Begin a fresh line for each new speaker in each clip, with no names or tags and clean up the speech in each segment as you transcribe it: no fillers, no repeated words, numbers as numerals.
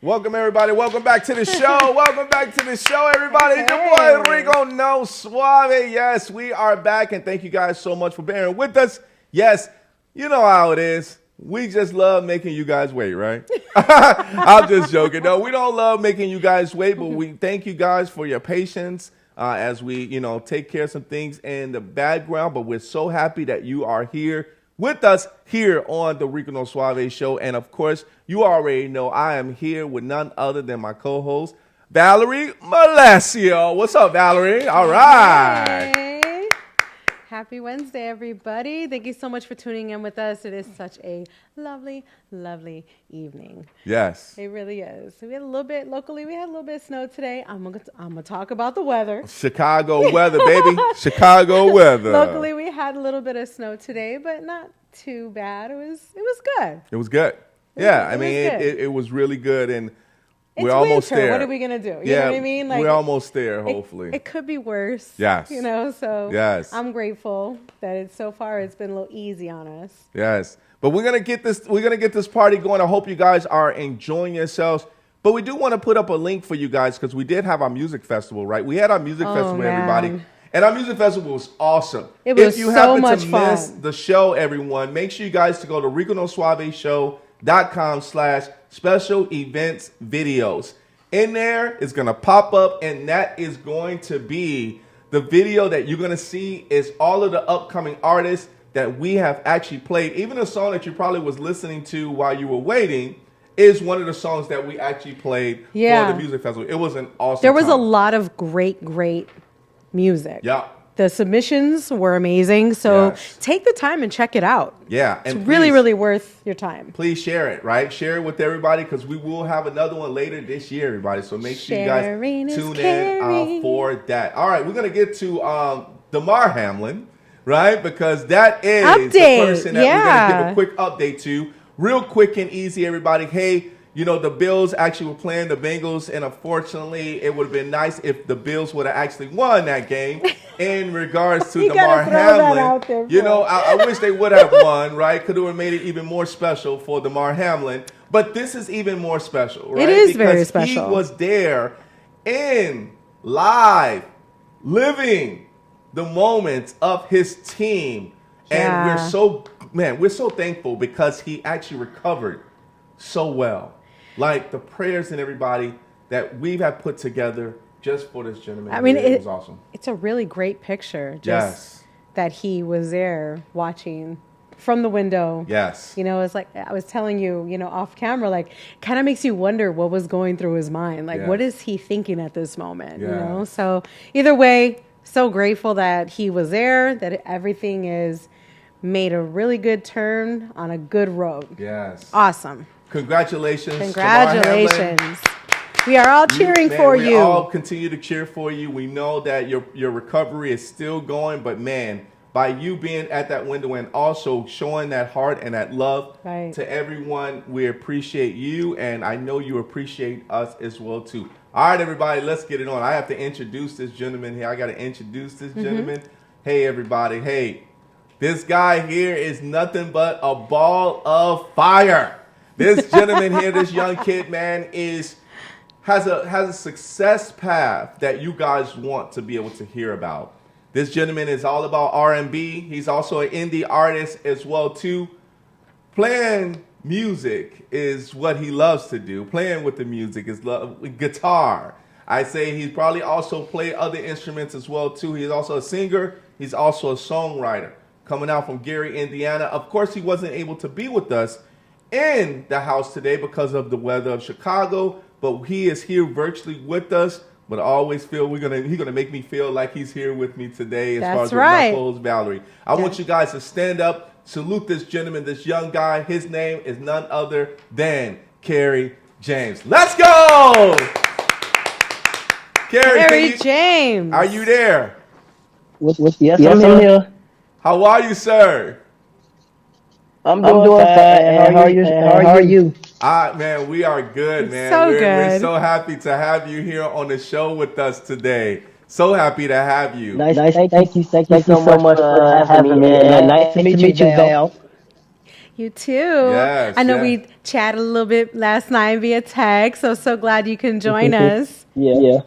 Welcome, everybody. Welcome back to the show. Welcome back to the show, everybody. It's your boy, Rico No Suave. Yes, we are back, and thank you guys so much for bearing with us. Yes, you know how it is. We just love making you guys wait, right? I'm just joking. No, we don't love making you guys wait, but we thank you guys for your patience as we, take care of some things in the background. But we're so happy that you are here with us here on the Rico No Suave show. And of course, you already know I am here with none other than my co-host, Valerie Malesio. What's up, Valerie? All right.
Hey. Happy Wednesday, everybody. Thank you so much for tuning in with us. It is such a lovely, lovely evening.
Yes.
It really is. We had a little bit, locally, we had a little bit of snow today. I'm gonna talk about the weather.
Chicago weather, baby. Chicago weather.
Locally, we had a little bit of snow today, but not too bad. It was good.
It was good. Yeah, it was really good, and we're almost
winter.
there.
What are we gonna do? You know what I mean?
We're almost there. Hopefully,
it could be worse.
Yes.
So
yes.
I'm grateful that so far it's been a little easy on us.
Yes, but we're gonna get this party going. I hope you guys are enjoying yourselves. But we do want to put up a link for you guys because we did have our music festival, right? We had our music festival, everybody. And our music festival was awesome.
It was
if you
so
happen
much
to
fun.
miss the show, everyone, make sure you guys to go to RicoNoSuaveShow.com/special events videos. In there, it's going to pop up, and that is going to be the video that you're going to see is all of the upcoming artists that we have actually played. Even a song that you probably was listening to while you were waiting is one of the songs that we actually played for the music festival. It was an awesome
There was
time.
a lot of great music.
Yeah.
The submissions were amazing. So take the time and check it out.
Yeah.
It's really, really worth your time.
Please share it, right? Share it with everybody because we will have another one later this year, everybody. So make sure you guys tune in for that. All right. We're going to get to Damar Hamlin, right? Because that is the person that we're going to give a quick update to. Real quick and easy, everybody. Hey, the Bills actually were playing the Bengals, and unfortunately, it would have been nice if the Bills would have actually won that game. In regards to Damar Hamlin, I wish they would have won, right? Could have made it even more special for Damar Hamlin. But this is even more special, right?
It is very special.
He was there in live, living the moments of his team, and we're so thankful because he actually recovered so well. Like the prayers and everybody that we have put together just for this gentleman.
I mean,
it was awesome.
It's a really great picture. Just that he was there watching from the window.
Yes.
It's like I was telling you, off camera, like kind of makes you wonder what was going through his mind. Like, what is he thinking at this moment? So either way, so grateful that he was there, that everything is made a really good turn on a good road.
Yes.
Awesome.
Congratulations.
Congratulations. We are all cheering for you.
We all continue to cheer for you. We know that your recovery is still going, but man, by you being at that window and also showing that heart and that love to everyone, we appreciate you, and I know you appreciate us as well too. All right, everybody, let's get it on. I have to introduce this gentleman here. I got to introduce this gentleman. Hey, everybody. Hey, this guy here is nothing but a ball of fire. This gentleman here, this young kid, man, has a success path that you guys want to be able to hear about. This gentleman is all about R&B. He's also an indie artist as well too. Playing music is what he loves to do. Playing with the music is guitar. I say he's probably also played other instruments as well too. He's also a singer. He's also a songwriter. Coming out from Kerry, Indiana. Of course, he wasn't able to be with us in the house today because of the weather of Chicago, but he is here virtually with us. But I always feel he's gonna make me feel like he's here with me today. As far as my co-host Valerie, I want you guys to stand up, salute this gentleman, this young guy. His name is none other than Kerry James. Let's go,
Kerry James.
Are you there?
Yes, I'm here.
How are you, sir?
I'm doing fine. How are you?
Man, we are good, man. We're so happy to have you here on the show with us today. So happy to have you.
Nice. Thank you so much for having me. Nice to meet you, Val.
You too. Yes, I know we chatted a little bit last night via text, so glad you can join us.
Yeah.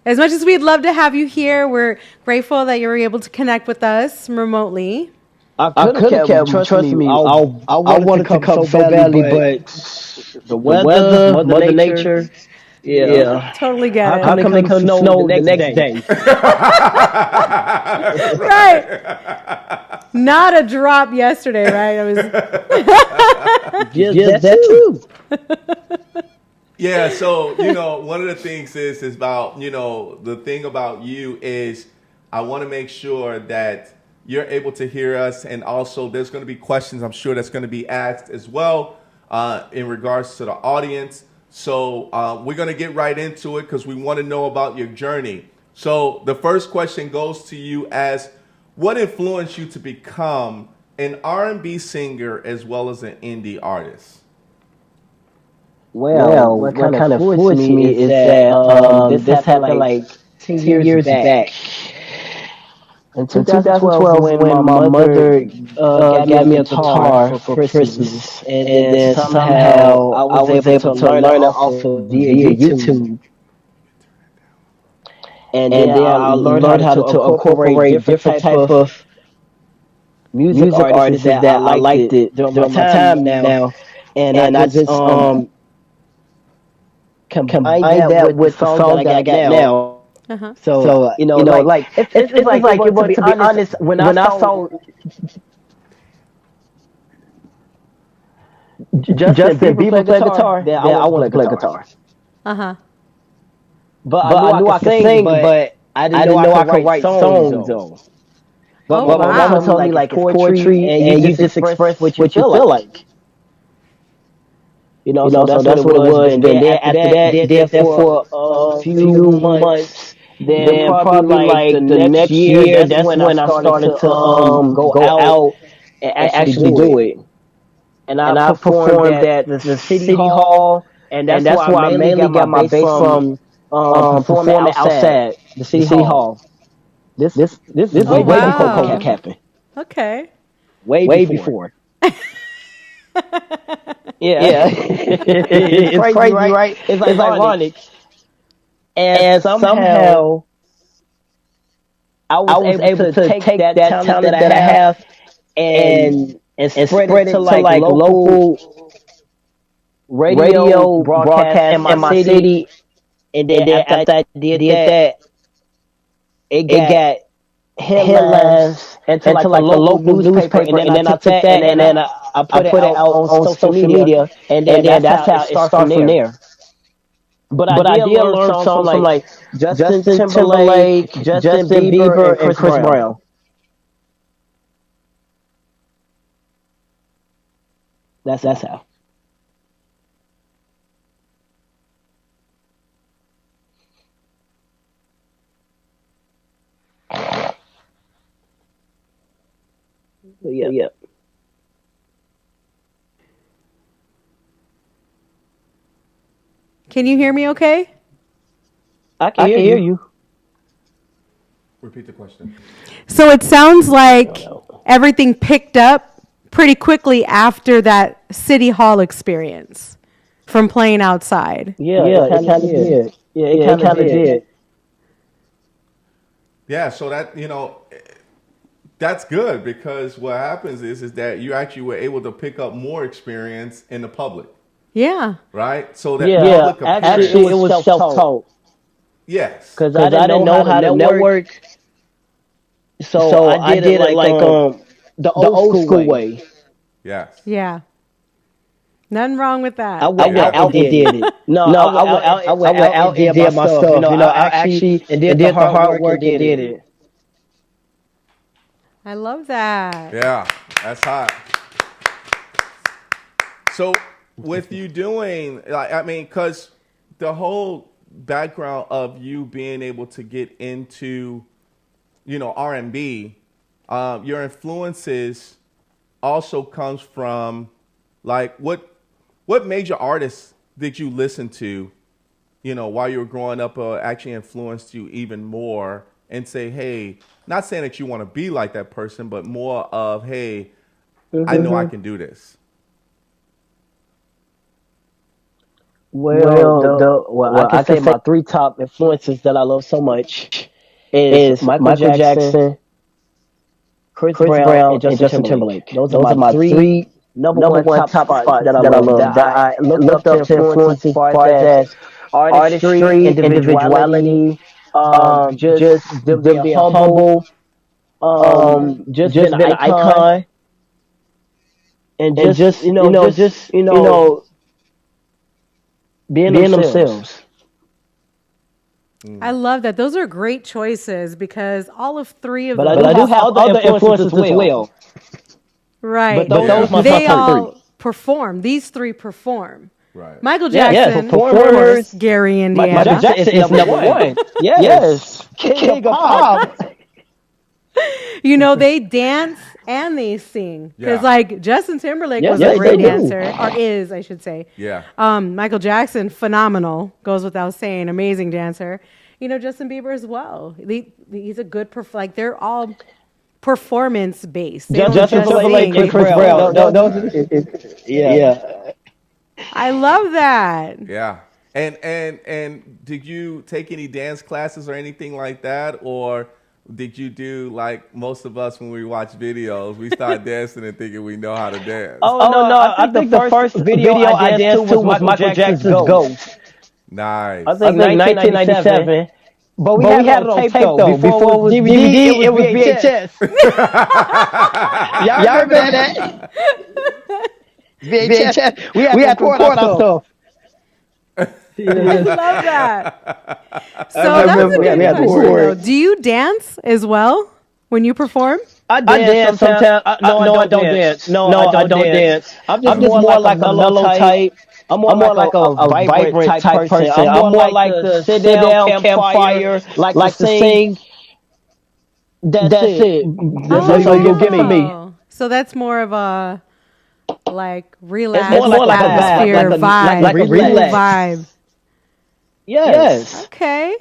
As much as we'd love to have you here, we're grateful that you were able to connect with us remotely.
I could have kept, trust me, I wanted to come so badly, but the weather, Mother Nature, yeah.
Totally get it.
How come they come snow the next day?
Right. Not a drop yesterday, right? It was
just that too.
Yeah, so, one of the things is about, the thing about you is I want to make sure that you're able to hear us. And also there's going to be questions I'm sure that's going to be asked as well in regards to the audience. So we're going to get right into it because we want to know about your journey. So the first question goes to you as what influenced you to become an R&B singer as well as an indie artist?
Well, what kind of influenced me is that this happened like 10 years back. In 2012, when my mother got me a guitar for Christmas, and then somehow I was able to learn it off of via YouTube. And then I learned how to incorporate different type of music artists that I liked it during my time now. And I just combine that with the song that I got now. So like it's like to be honest, when I saw Justin Bieber play guitar, then I want to play guitar. But I knew I could sing, but I didn't know I could write songs though. But my mama told me like it's poetry, and you just express what you feel like. So that's what it was. And then after that, did that for a few months. Then probably like the next year, that's when I started to go out and actually do it. And I performed at the city hall, and that's where I mainly got my bass from performing outside the city hall. This is way before COVID happened.
Okay.
Way before. Yeah. It's crazy, right? It's ironic. And somehow I was able to take that talent that I have and spread it to like local radio broadcasts in my city. And then after I did that, it got headlines into like the local newspaper. And then I took that and then I put it out on social media. And then that's how it started from there. But I did learn songs from like Justin Timberlake, Justin Bieber, and Chris Brown. That's how. Yeah.
Can you hear me okay?
I can hear you.
Repeat the question.
So it sounds like everything picked up pretty quickly after that City Hall experience from playing outside.
Yeah, it kind of did. Yeah, it kind of did.
Yeah, so that, that's good because what happens is that you actually were able to pick up more experience in the public.
Yeah.
Right? So that public
actually it was self-taught.
Yes.
Because I didn't know how to network. So I did it like the old school way.
Yes.
Yeah. Nothing wrong with that.
I went out and did it. No, I went out and did my stuff. I actually did the hard work and did it.
I love that.
Yeah, that's hot. So with you doing, because the whole background of you being able to get into, R&B, your influences also comes from, like, what major artists did you listen to, while you were growing up, actually influenced you even more and say, hey, not saying that you want to be like that person, but more of, hey, I know I can do this.
I can say my three top influences that I love so much is Michael Jackson, Chris Brown, and Justin Timberlake. Those are my three number one top spots that I love. That I look up to influences as far as artistry, individuality, just them being humble, just being an icon, and just being themselves.
I love that. Those are great choices because all of three of them.
But I do have other influences as well.
Right.
But those are my
they
top
all
three.
perform. These three perform.
Right.
Michael Jackson,
performers.
Gary, Indiana.
Michael Jackson is number one. Yes. King of pop.
They dance and they sing. Because, Justin Timberlake was
yes,
a great
they do.
dancer. Or is, I should say.
Yeah.
Michael Jackson, phenomenal. Goes without saying. Amazing dancer. Justin Bieber as well. He's a good, they're all performance-based.
Justin Timberlake and Chris Brown. Yeah.
I love that.
Yeah. And did you take any dance classes or anything like that? Or did you do like most of us when we watch videos, we start dancing and thinking we know how to dance?
Oh, no. I think the first video I danced to was Michael Jackson's Ghost.
Nice.
I think 1997. But we had it on tape though. Before it was DVD, it was VHS. Y'all remember that? VHS. We had to record our stuff.
I love that. So that's a good question, though. Do you dance as well when you perform?
I dance sometimes. No, I don't dance. No, I don't dance. I'm just more like a mellow type. I'm more like a vibrant type person. I'm more like the sit down campfire, like to sing. That's it. That's all you give me.
So that's more of a relaxed
It's more like
atmosphere vibe.
Like a relaxed
vibe.
Yes.
Okay.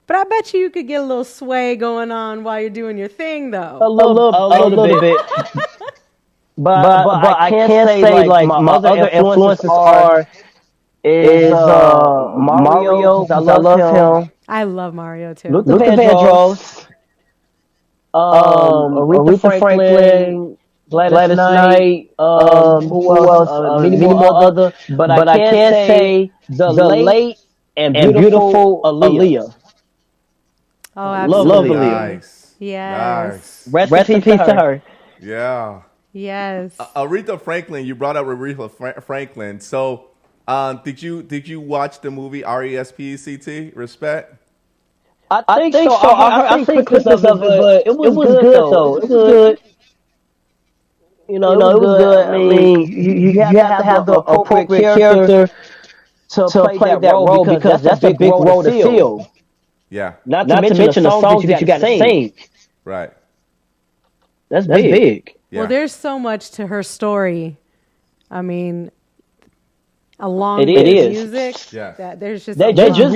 But I bet you could get a little sway going on while you're doing your thing, though.
A little bit. But I can't say like my other influences is Mario. I love him.
I love Mario too.
Luther Vandross. Aretha Franklin. Gladys Knight. Who else? Many more other. But I can't say the late and beautiful Aaliyah.
Oh, absolutely.
Love Aaliyah.
Nice.
Yes.
Nice.
Rest in peace to her.
Yeah.
Yes.
Aretha Franklin, you brought up Aretha Franklin. So, did you watch the movie RESPECT? Respect?
I think so. I think clips of it, but it was good though. It was good. It was good. I mean, you have to have the appropriate character to play that role because that's a big role to fill.
Yeah.
Not to mention the songs that you got to sing.
Right.
That's big.
Yeah.
Well, there's so much to her story. I mean, along
It
with
is.
music,
Yeah.
that there's just
They just did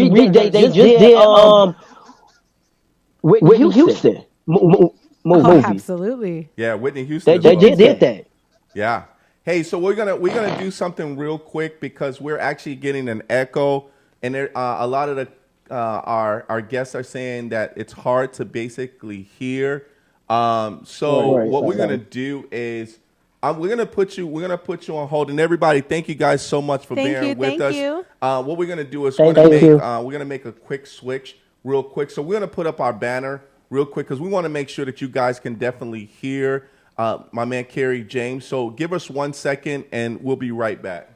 Whitney Houston movie.
absolutely.
Yeah, Whitney Houston.
They just did that.
Yeah. Hey, so we're gonna do something real quick because we're actually getting an echo, and there a lot of the our guests are saying that it's hard to basically hear. What we're gonna do is we're gonna put you on hold, and everybody, thank you guys so much for bearing with us. What we're gonna do is we're gonna make a quick switch real quick. So we're gonna put up our banner real quick because we want to make sure that you guys can definitely hear my man Kerry James. So give us 1 second, and we'll be right back.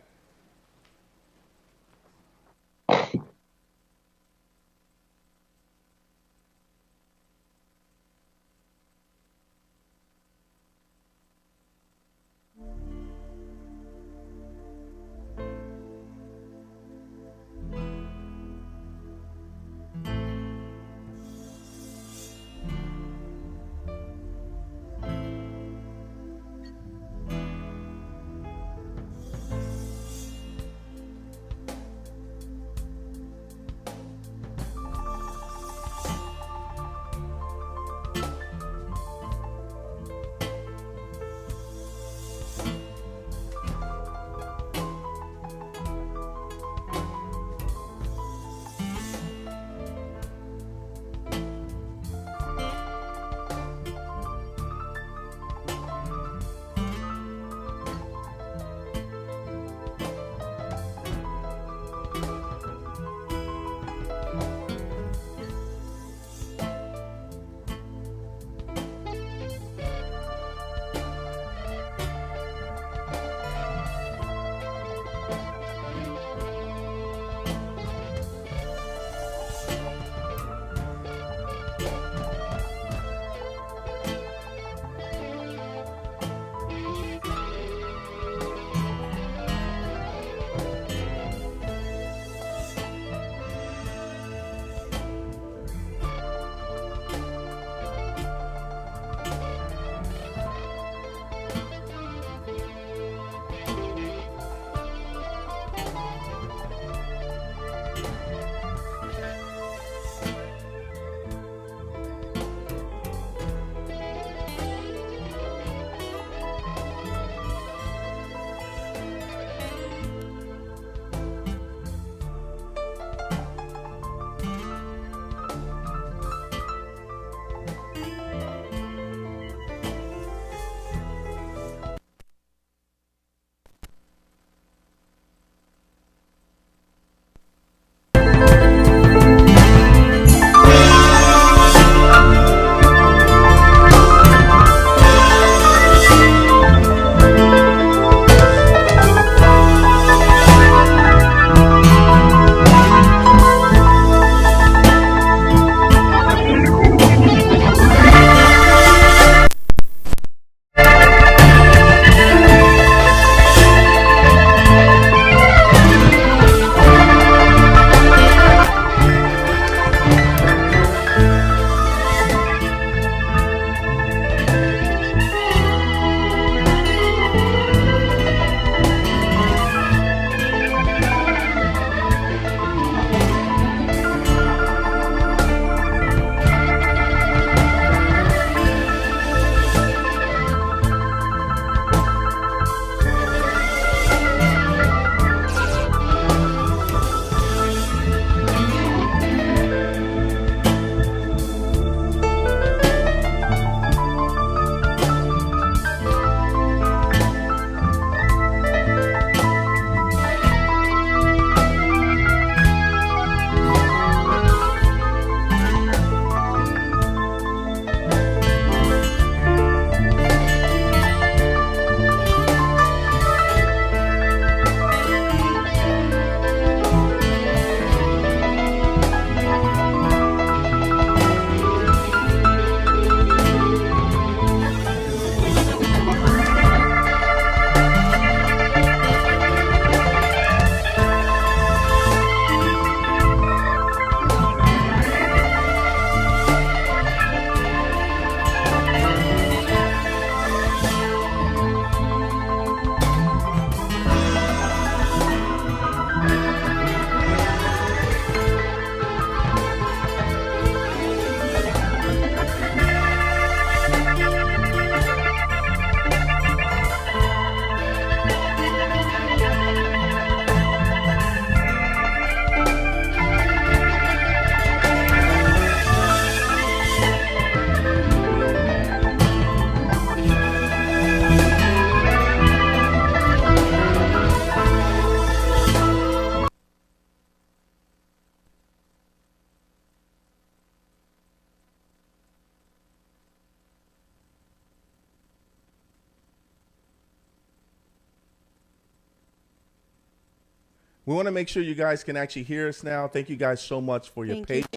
We want to make sure you guys can actually hear us now. Thank you guys so much for your patience.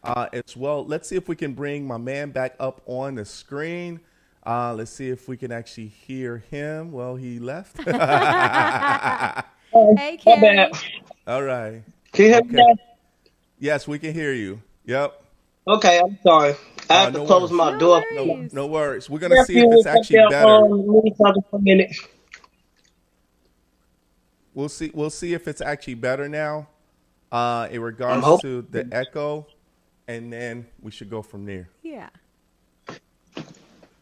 As well, let's see if we can bring my man back up on the screen. Let's see if we can actually hear him. Well, he left.
Hey, Kerry.
All right.
Can you hear me now?
Yes, we can hear you. Yep.
Okay, I'm sorry. I have to close my door.
No worries. We're gonna see if it's actually better. We'll see. We'll see if it's actually better now. In regards to the echo, and then we should go from there.
Yeah.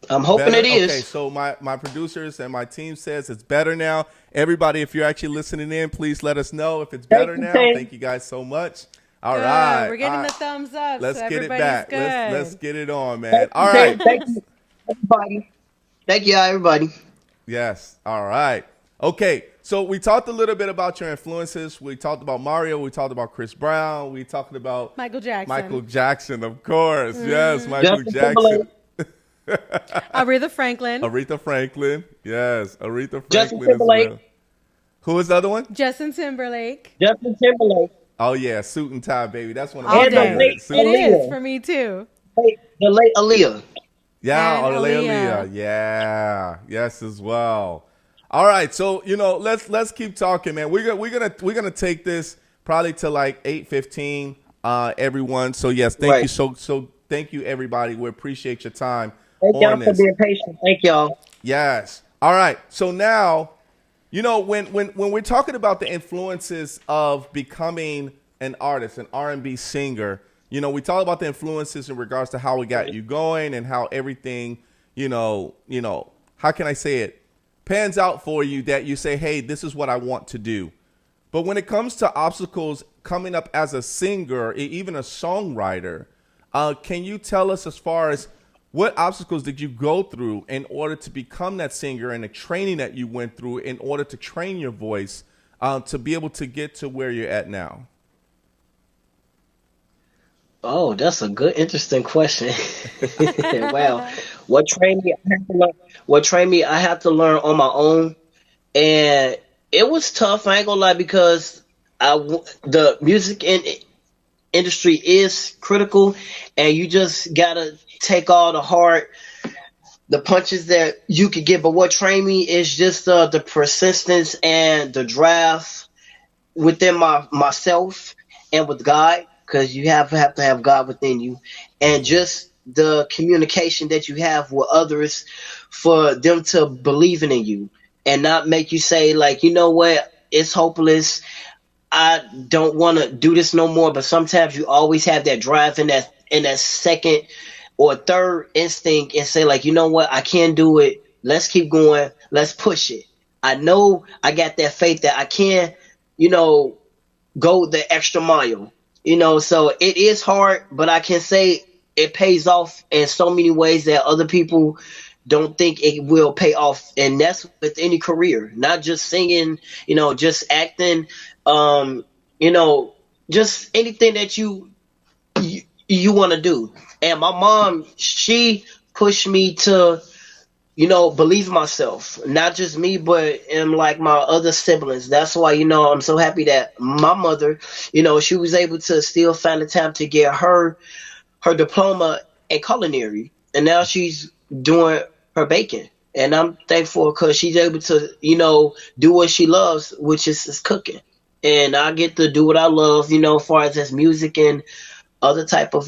I'm hoping it is.
Okay, so my producers and my team says it's better now. Everybody, if you're actually listening in, please let us know if it's better now. Thank you guys so much. All right.
We're getting the thumbs up.
Let's
so
get it
back.
Let's get it on, man. All right.
Thank you, everybody. Thank you, everybody.
Yes. All right. Okay. So we talked a little bit about your influences. We talked about Mario. We talked about Chris Brown. We talked about
Michael Jackson.
Michael Jackson, of course. Yes, Michael Jackson.
Aretha Franklin.
Aretha Franklin. Yes, Aretha Franklin
Justin Timberlake.
as well. Who was the other one?
Justin Timberlake.
Justin Timberlake.
Oh, yeah, Suit and Tie, baby. That's one of
All
my
day.
favorites.
It is for me, too.
The late Aaliyah.
Yeah,
And
Aaliyah. Yeah, yes, as well. All right, so let's keep talking, man. We're gonna take this probably to like 8:15, everyone. So yes, thank you. So thank you, everybody. We appreciate your time.
Thank y'all for being patient. Thank y'all.
Yes. All right. So now, when we're talking about the influences of becoming an artist, an R&B singer, we talk about the influences in regards to how we got you going and how everything, how can I say it, pans out for you that you say, hey, this is what I want to do. But when it comes to obstacles coming up as a singer, even a songwriter, can you tell us as far as what obstacles did you go through in order to become that singer and the training that you went through in order to train your voice to be able to get to where you're at now?
Oh, that's a good, interesting question. Wow. What trained me? I had to learn on my own. And it was tough, I ain't gonna lie, because the music industry is critical, and you just gotta take all the punches that you could get. But what trained me is just the persistence and the drive within myself and with God, because you have to have God within you, and just the communication that you have with others for them to believe in you and not make you say, like, you know what, it's hopeless, I don't want to do this no more. But sometimes you always have that drive in that second or third instinct and say, like, you know what, I can do it. Let's keep going. Let's push it. I know I got that faith that I can, go the extra mile. So it is hard, but I can say it pays off in so many ways that other people don't think it will pay off. And that's with any career, not just singing, just acting, just anything that you want to do. And my mom, she pushed me to, believe in myself, not just me, but in like my other siblings. That's why, I'm so happy that my mother, she was able to still find the time to get her diploma in culinary, and now she's doing her baking. And I'm thankful because she's able to, do what she loves, which is cooking. And I get to do what I love, as far as music and other type of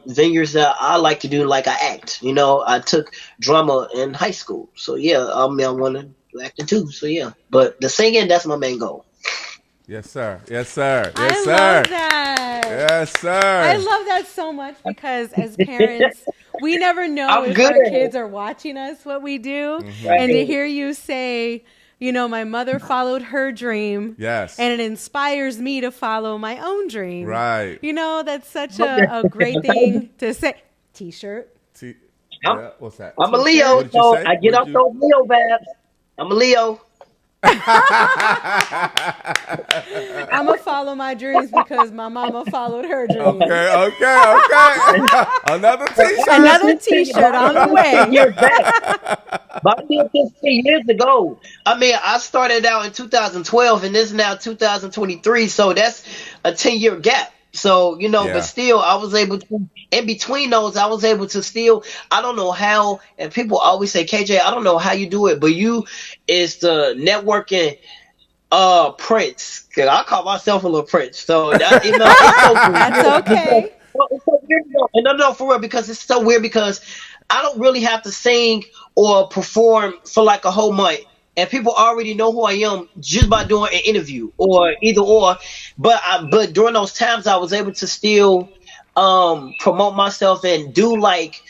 vineyards that I like to do, like I act. I took drama in high school. So yeah, I want to act too. So yeah. But the singing, that's my main goal.
Yes, sir. Yes, sir. Yes,
I
sir.
love that.
Yes, sir.
I love that so much because as parents, we never know
I'm
if
good
our
at
kids
it.
are watching us, what we do.
Right.
And to hear you say, my mother followed her dream.
Yes.
And it inspires me to follow my own dream.
Right.
That's such a great thing to say. T-shirt.
Yeah, what's that?
I'm a Leo,
What did you
so
say?
I get off those Leo vibes. I'm a Leo.
I'm gonna follow my dreams because my mama followed her dreams.
Okay. Another T-shirt.
Another T-shirt on the way.
Years back. But I did this 10 years ago. I mean, I started out in 2012, and this is now 2023, so that's a 10-year gap. So, but still, I was able to, in between those, I was able to still, I don't know how, and people always say, KJ, I don't know how you do it, but you is the networking prince. 'Cause I call myself a little prince. So, it's so weird.
That's okay.
It's so weird. No, for real, because it's so weird because I don't really have to sing or perform for like a whole month. And people already know who I am just by doing an interview or either or. But during those times, I was able to still promote myself and do like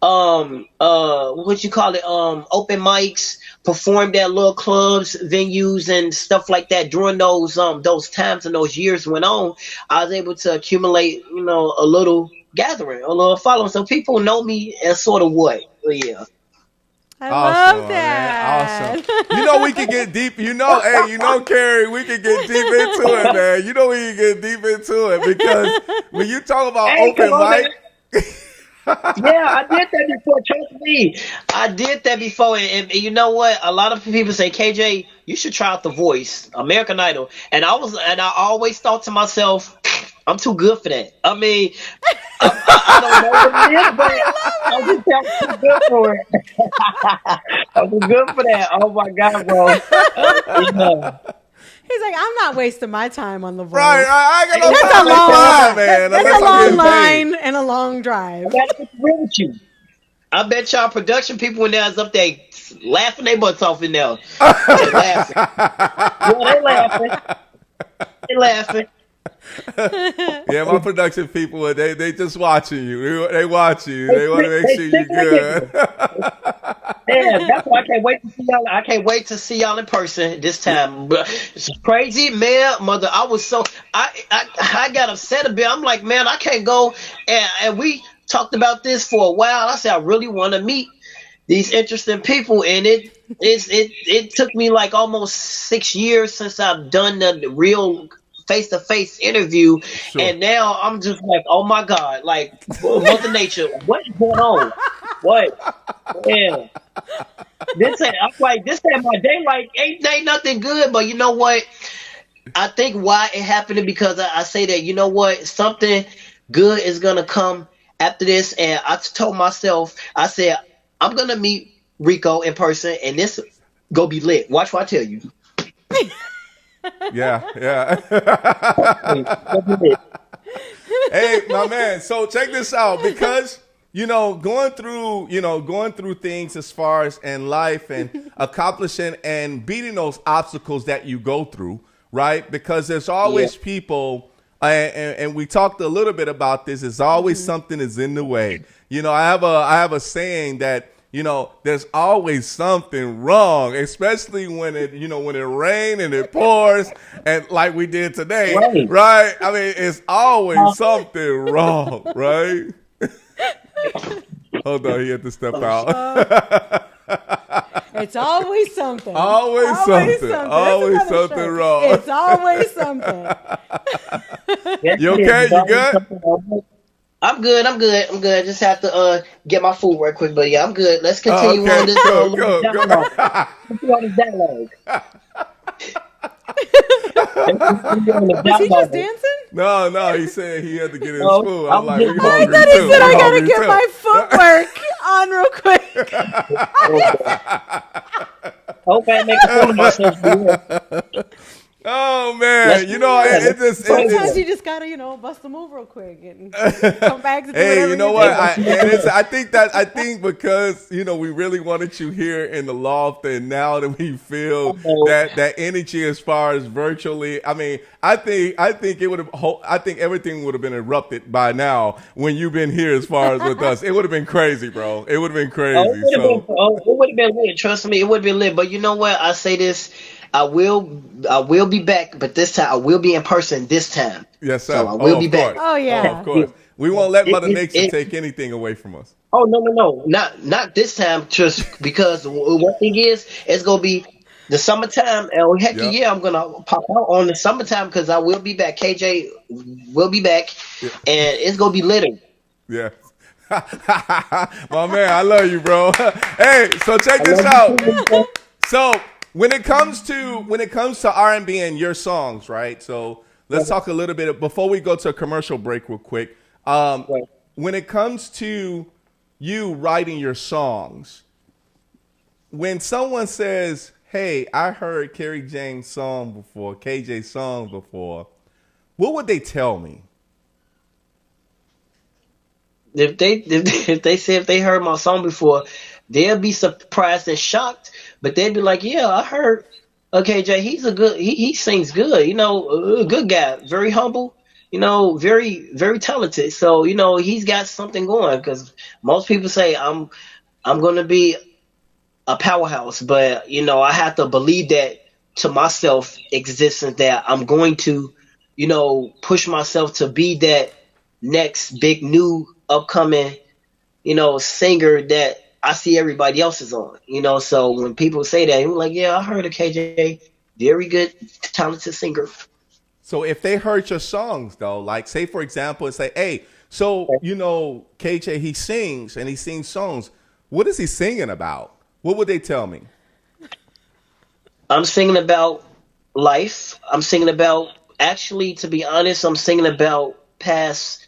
what you call it, open mics, performed at little clubs, venues, and stuff like that. During those times and those years went on, I was able to accumulate, a little gathering, a little following. So people know me as sort of what, yeah.
I love that.
Man. Awesome. We can get deep. Kerry, we can get deep into it, man. We can get deep into it because when you talk about open mic.
Yeah, I did that before. Trust me, I did that before. And you know what? A lot of people say, KJ, you should try out The Voice, American Idol. And I always thought to myself, I'm too good for that. I mean, I don't know what it is, but I'm just too good for it. I'm too good for that. Oh my God, bro.
He's like, I'm not wasting my time on The Voice.
Right, I got no time, man.
That's a long line and a long drive.
I gotta get real with you. I bet y'all production people in there is up there laughing their butts off in there. They're laughing. Yeah, they laughing.
Yeah, my production people, they just watching you. They watch you. They want to make sure you're good.
Yeah, that's why I can't wait to see y'all. I can't wait to see y'all in person this time. But it's crazy, man, mother. I was so I got upset a bit. I'm like, man, I can't go. And we talked about this for a while. I said I really want to meet these interesting people, and it took me like almost 6 years since I've done the real face-to-face interview, sure. And now I'm just like, oh my God, like Mother Nature, what is going on? What? Yeah. This ain't my day. Like, ain't nothing good. But you know what? I think why it happened because I say that, you know what? Something good is gonna come after this, and I told myself, I said, I'm gonna meet Rico in person, and this go be lit. Watch what I tell you.
Yeah. Hey, my man. So check this out, because going through things as far as in life and accomplishing and beating those obstacles that you go through, right? Because there's always people, and we talked a little bit about this. There's always something is in the way. I have a saying that, there's always something wrong, especially when it rains and it pours, and like we did today, right? I mean, it's always something wrong, right? Hold on, he had to step out.
It's always something.
Always something. Always something wrong.
It's always something.
You okay? You good?
I'm good. I just have to get my food right quick, but yeah, I'm good. Let's continue on this dialogue. Continue on this dialogue.
Was he just dancing?
No, he said he had to get his food. I'm like,
I thought he said I gotta get my footwork on real quick.
Hope I make a fool of myself.
Oh man,
sometimes you just gotta bust them move real quick and come back to do
hey, you know what? I think because we really wanted you here in the loft, and now that we feel that energy as far as virtually, I mean, I think everything would have been erupted by now when you've been here as far as with us. It would have been crazy, bro. It would have been crazy.
It would have been lit. Trust me, it would have been lit. But you know what? I say this. I will be back, but this time I will be in person this time.
Yes, sir.
So I will be back.
Oh yeah.
Of course. We won't let Mother Nature take anything away from us.
Oh no. Not this time, just because one thing is it's gonna be The summertime, heck yeah, I'm gonna pop out on the summertime because I will be back. KJ will be back, and it's gonna be littered.
Yeah. My man, I love you, bro. Hey, so check this out. So when it comes to R&B and your songs, right? So let's talk a little bit before we go to a commercial break real quick. When it comes to you writing your songs, when someone says, "Hey, I heard Kerry James' song before, KJ's song before," what would they tell me?
If they heard my song before, they'll be surprised and shocked. But they'd be like, "Yeah, I heard. Okay, Jay, he sings good. A good guy, very humble. Very very talented. So he's got something going. Because most people say I'm going to be a powerhouse, but I have to believe that to myself existence that I'm going to, push myself to be that next big new upcoming, singer that I see everybody else is on, So when people say that, I'm like, yeah, I heard of KJ, very good, talented singer.
So if they heard your songs though, like say for example, and say, hey, so KJ, he sings songs. What is he singing about? What would they tell me?
I'm singing about life. I'm singing about, actually, to be honest, I'm singing about past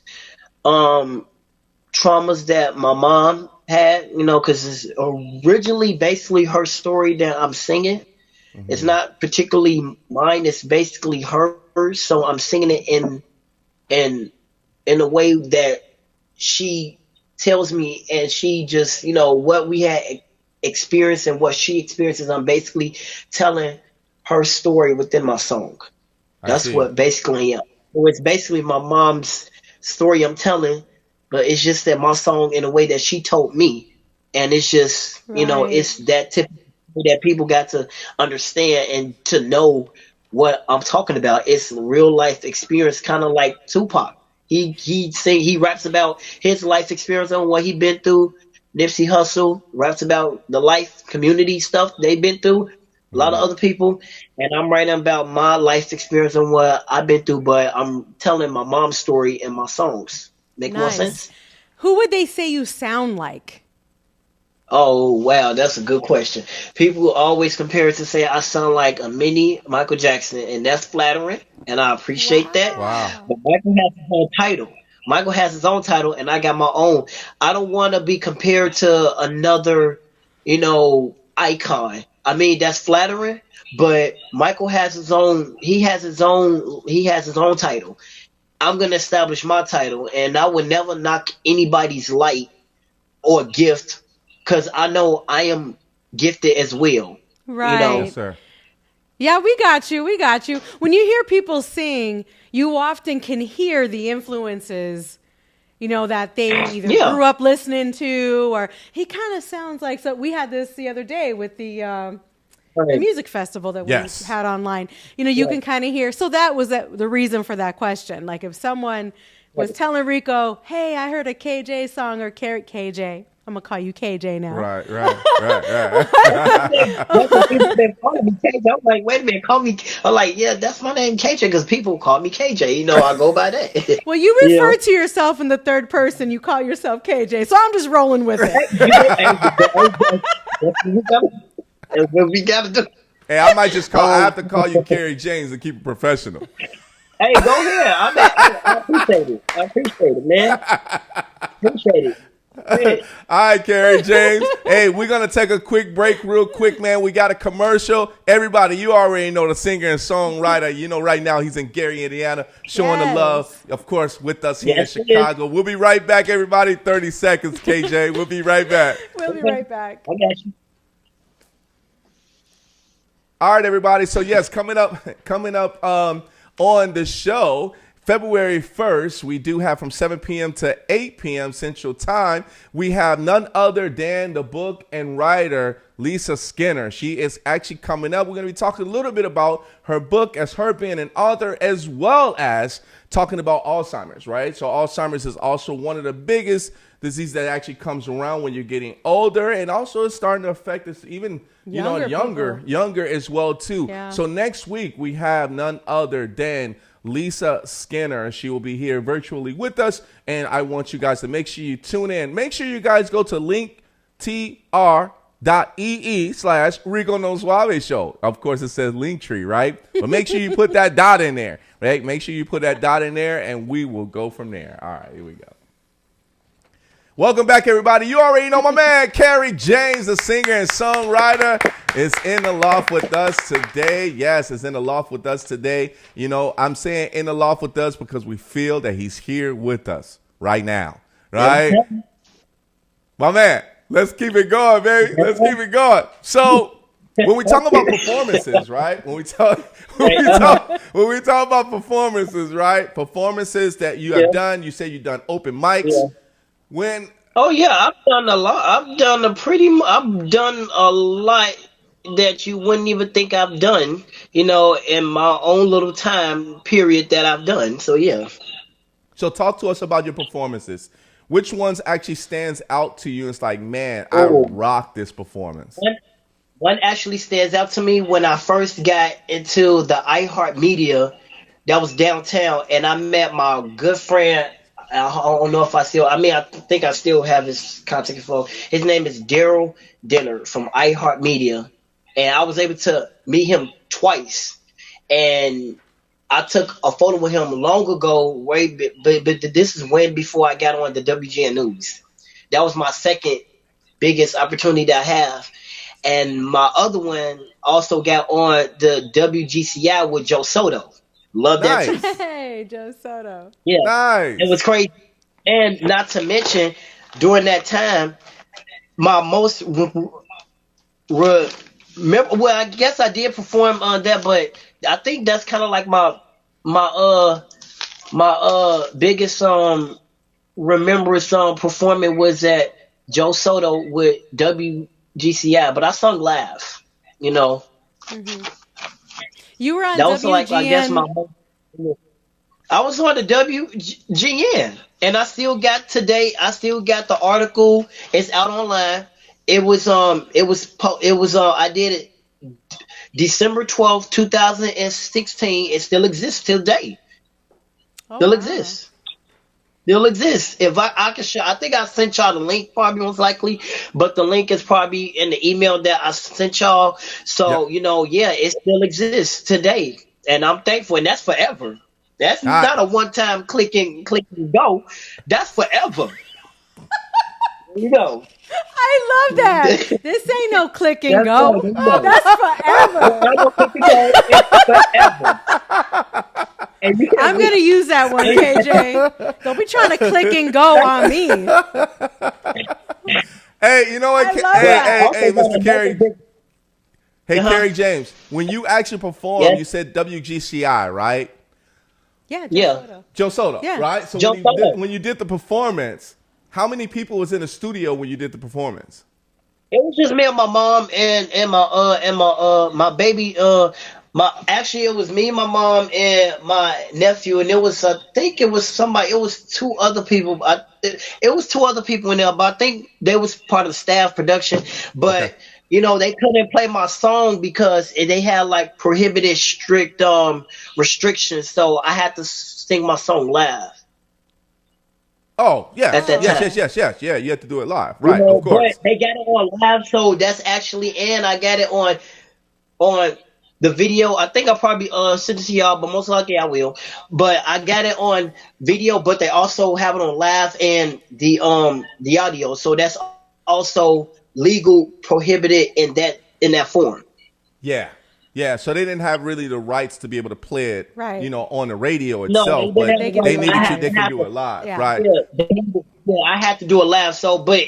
traumas that my mom had, because it's originally basically her story that I'm singing. Mm-hmm. It's not particularly mine. It's basically hers. So I'm singing it in a way that she tells me, and she just, what we had experienced and what she experiences. I'm basically telling her story within my song. That's what basically I am. So it's basically my mom's story I'm telling, but it's just that my song in a way that she told me. And it's just, it's that typical that people got to understand and to know what I'm talking about. It's real life experience, kind of like Tupac. He raps about his life experience on what he been through. Nipsey Hussle raps about the life community stuff they've been through. A lot of other people, and I'm writing about my life experience and what I've been through, but I'm telling my mom's story in my songs. Make more sense?
Who would they say you sound like?
Oh, wow, that's a good question. People always compare it to say I sound like a mini Michael Jackson, and that's flattering, and I appreciate that.
Wow.
But Michael has his own title. Michael has his own title, and I got my own. I don't want to be compared to another, icon. I mean, that's flattering, but Michael has his own. He has his own title. I'm gonna establish my title, and I would never knock anybody's light or gift, because I know I am gifted as well.
Right.
Yes, sir.
Yeah, we got you. We got you. When you hear people sing, you often can hear the influences, that they either grew up listening to, or he kind of sounds like, so we had this the other day with the music festival that we had online. You can kind of hear. So that was the reason for that question. Like if someone was telling Rico, hey, I heard a KJ song, or KJ. I'm gonna call you KJ now.
Right.
That's what people been calling me KJ. I'm like, wait a minute, call me. I'm like, yeah, that's my name, KJ, because people call me KJ. I go by that.
Well, you refer to yourself in the third person. You call yourself KJ, so I'm just rolling with it.
That's what we gotta do.
Hey, I might just I have to call you Kerry James and keep it professional.
Hey, go ahead. I appreciate it. I appreciate it, man. Appreciate it.
All right, Kerry James. Hey, we're going to take a quick break real quick, man. We got a commercial. Everybody, you already know the singer and songwriter. Right now he's in Gary, Indiana, showing the love, of course, with us here in Chicago. We'll be right back, everybody. 30 seconds, KJ. We'll be right back.
We'll be right back.
I got you.
All right, everybody. So, yes, coming up on the show, February 1st, we do have from 7 p.m. to 8 p.m. Central Time. We have none other than the book and writer Lisa Skinner. She is actually coming up. We're going to be talking a little bit about her book as her being an author, as well as talking about Alzheimer's, right? So Alzheimer's is also one of the biggest disease that actually comes around when you're getting older, and also it's starting to affect us even younger as well too. Yeah. So next week we have none other than Lisa Skinner. She will be here virtually with us, and I want you guys to make sure you tune in. Make sure you guys go to linktr.ee/Rico No Suave Show. Of course, it says Linktree, right? But make sure you put that dot in there, right? Make sure you put that dot in there, and we will go from there. All right, here we go. Welcome back, everybody. You already know my man, Kerry James, the singer and songwriter, is in the loft with us today. Yes, is in the loft with us today. You know, I'm saying in the loft with us because we feel that he's here with us right now, right? My man, let's keep it going, baby. Let's keep it going. So when we talk about performances, right? When we talk about performances, right? Performances that you have done. You say you've done open mics. Yeah.
I've done a lot. I've done a lot that you wouldn't even think I've done, in my own little time period that I've done. So yeah.
So talk to us about your performances. Which ones actually stands out to you? It's like, man, I rocked this performance.
One actually stands out to me when I first got into the iHeartMedia that was downtown, and I met my good friend. I don't know if I think I still have his contact info. His name is Daryl Dinner from iHeartMedia. And I was able to meet him twice. And I took a photo with him long ago, but this is way before I got on the WGN News. That was my second biggest opportunity that I have. And my other one also got on the WGCI with Joe Soto. Love that too.
Hey, Joe Soto.
Yeah.
Nice.
It was crazy. And not to mention, during that time, my most I guess I did perform on that, but I think that's kind of like my biggest remembrance performing was at Joe Soto with WGCI, but I sung live,
Mm-hmm. You were on
that
WGN.
was like, I guess I was on the WGN, and I still got the article. It's out online. I did it December 12th, 2016. It still exists till date. Exists. Still exists. If I can show, I think I sent y'all the link probably most likely, but the link is probably in the email that I sent y'all. So, it still exists today. And I'm thankful, and that's forever. That's not a one-time click and go. That's forever. There you go.
I love that. This ain't no click and go. That's forever.
It's forever.
I'm going to use that one, KJ. Don't be trying to click and go on me.
Hey, you know what? Hey, Mr. Kerry. Hey, Kerry James, when you actually performed, you said WGCI, right?
Yeah,
Joe Soto, right? So when you did the performance, how many people was in the studio when you did the performance?
It was just me and my mom and my baby. Actually, it was me, my mom, and my nephew, and it was two other people. It was two other people in there, but I think they was part of the staff production. But they couldn't play my song because they had like prohibited strict restrictions, so I had to sing my song live.
Oh, yeah.
At that time.
Yes. Yeah, you had to do it live. Right, of course.
But they got it on live, so that's actually, and I got it on the video. I think I'll probably send it to y'all, but most likely I will. But I got it on video, but they also have it on live and the audio. So that's also legal prohibited in that form.
Yeah, so they didn't have really the rights to be able to play it,
right,
on the radio itself, but they can do it live, right?
Yeah, I had to do it live, but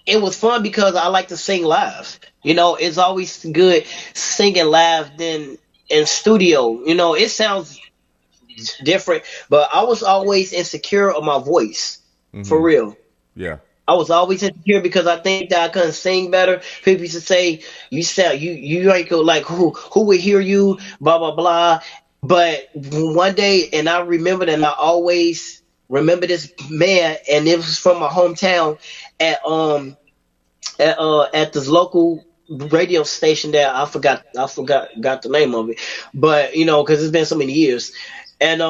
it was fun because I like to sing live. It's always good singing live than in studio. It sounds different, but I was always insecure of my voice, for real.
Yeah.
I was always insecure because I think that I couldn't sing better. People used to say, "You sound you ain't go like who would hear you?" Blah blah blah. But one day, and I remembered, and I always remember this man, and it was from my hometown at at this local radio station that I forgot got the name of it, but because it's been so many years, and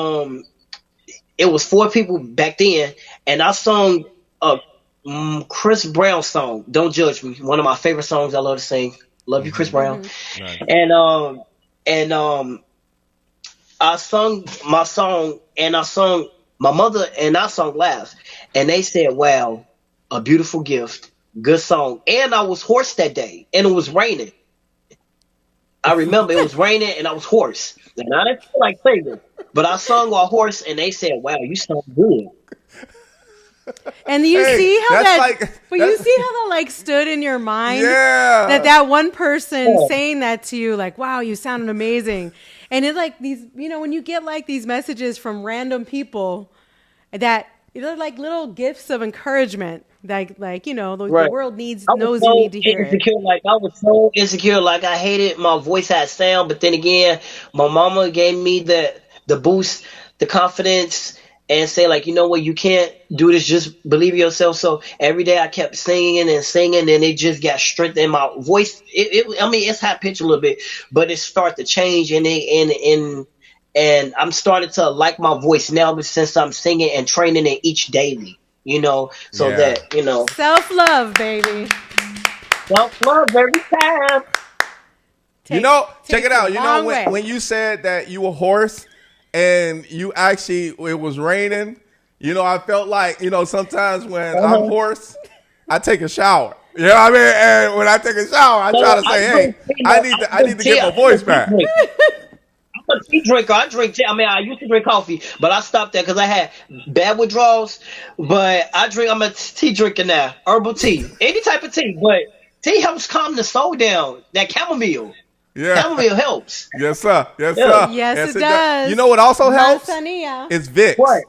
it was four people back then, and I sung a Chris Brown song, "Don't Judge Me," one of my favorite songs I love to sing. Love you, Chris Brown.
Nice.
And I sung my song, and I sung my mother, and I sung last, and they said, "Wow, a beautiful gift, good song." And I was hoarse that day, and it was raining. I remember it was raining, and I was hoarse, and I didn't feel like singing, but I sung while hoarse, and they said, "Wow, you sound good."
And you
Hey,
see how
that's
that,
like-
but you see how that like stood in your mind.
Yeah.
That one person
Yeah.
saying that to you, like, "Wow, you sounded amazing," and it's like these, when you get like these messages from random people, that they're like little gifts of encouragement. Like the
Right.
world
I was
knows you
so
need to hear it.
insecure, like I was so insecure, like I hated my voice had sound. But then again, my mama gave me the boost, the confidence, and say like, you know what, you can't do this. Just believe in yourself. So every day I kept singing and singing, and it just got strength in my voice. I mean, it's high pitched a little bit, but it started to change, and I'm starting to like my voice now since I'm singing and training it each daily. So
Yeah.
that
Self-love, baby.
self love every time.
Check it out.
a long way.
When you said that you were hoarse and it was raining, I felt like, sometimes when I'm hoarse, I take a shower. You know what I mean? And when I take a shower, I try to say, hey, I need to get my voice back.
I'm a tea drinker. I drink tea. I mean, I used to drink coffee, but I stopped that because I had bad withdrawals. But I'm a tea drinker now. Herbal tea. Any type of tea. But tea helps calm the soul down. That chamomile.
Yeah.
Chamomile helps.
Yes, sir. Yes,
Yeah.
sir.
Yes, it does.
You know what also helps?
Manzanilla.
It's Vicks.
What?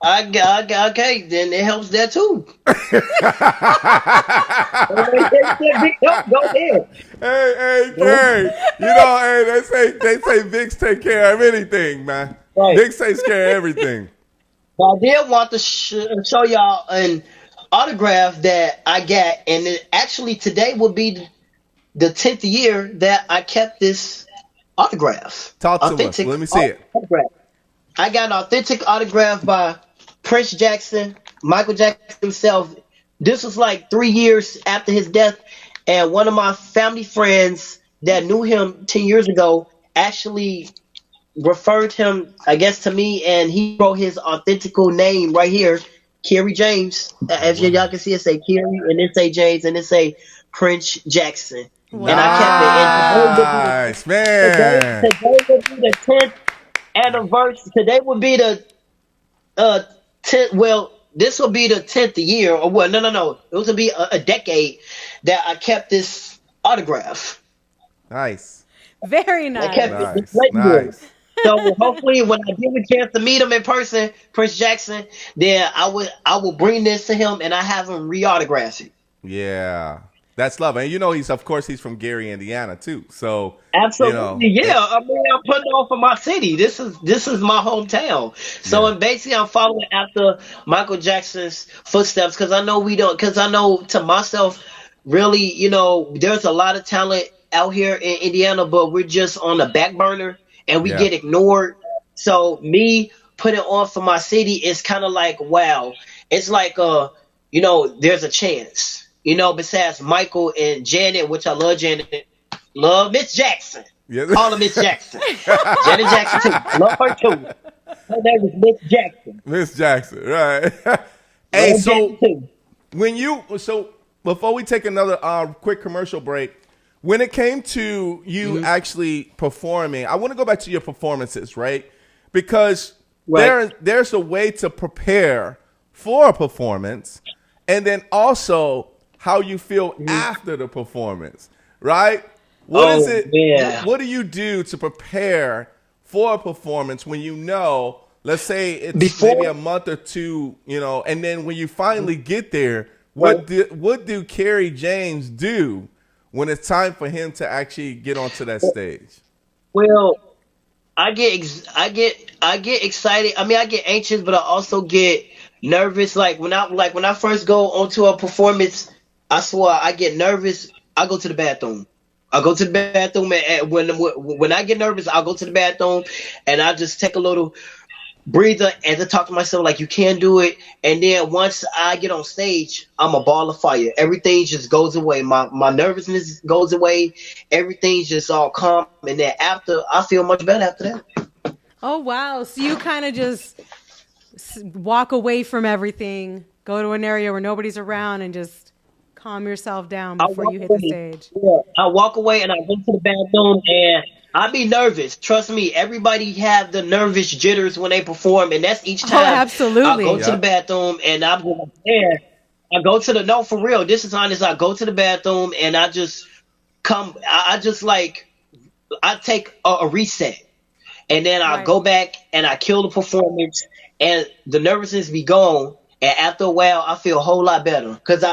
Okay, then it helps that too. Go ahead.
Hey, Kerry. Hey, they say Vicks take care of anything, man.
Right.
Vicks takes care of everything.
Well, I did want to show y'all an autograph that I got, and actually today will be the 10th year that I kept this autograph.
Talk to us. Let me see it.
Autograph. I got an authentic autograph by Prince Jackson, Michael Jackson himself. This was like 3 years after his death, and one of my family friends that knew him 10 years ago actually referred him, I guess, to me, and he wrote his authentical name right here, Kerry James. As y'all can see, it say Kerry, and it say James, and it say Prince Jackson.
Wow.
And I kept it.
Nice, man.
Today would be the 10th anniversary. Today would be the 10th. Well, this will be the 10th year, or what? No. It will be a decade that I kept this autograph.
Nice.
Very
I
nice.
kept
Nice.
it.
Nice.
So hopefully, when I get a chance to meet him in person, Prince Jackson, then I will bring this to him, and I have him re-autograph it.
Yeah. That's love. And he's from Gary, Indiana too. So
Absolutely, yeah. I mean, I'm putting on for my city. This is my hometown. So,
Yeah.
and basically, I'm following after Michael Jackson's footsteps because I know to myself, really, there's a lot of talent out here in Indiana, but we're just on the back burner and we
Yeah.
get ignored. So, me putting on for my city is kind of like, wow. It's like, there's a chance. Besides Michael and Janet, which I love Janet, love Miss Jackson.
Yeah.
Call her Miss Jackson. Janet Jackson too. Love her too. Her name is Miss Jackson.
Miss Jackson, right? Hey,
Love
so
Jackson too.
before we take another quick commercial break, when it came to you actually performing, I want to go back to your performances, right? Because
Right.
there's a way to prepare for a performance, and then also how you feel after the performance, right? What is it?
Yeah.
What do you do to prepare for a performance when you know let's say it's
Before,
maybe a month or two, and then when you finally get there,
right.
what do Kerry James do when it's time for him to actually get onto that stage?
Well, I get excited. I mean, I get anxious, but I also get nervous. Like when I first go onto a performance, I swear I get nervous. I go to the bathroom. I go to the bathroom, and when I get nervous, I'll go to the bathroom, and I just take a little breather and to talk to myself like you can do it. And then once I get on stage, I'm a ball of fire. Everything just goes away. My nervousness goes away. Everything's just all calm. And then after, I feel much better after that.
Oh, wow. So you kind of just walk away from everything, go to an area where nobody's around, and just calm yourself down before you hit the stage.
Yeah, I walk away and I go to the bathroom and I be nervous. Trust me, everybody have the nervous jitters when they perform, and that's each time.
Oh, absolutely.
I go to the bathroom and I'm going there. I go to the no for real. This is honest. I go to the bathroom and I just come. I just like I take a reset, and then I go back and I kill the performance, and the nervousness be gone. And after a while, I feel a whole lot better because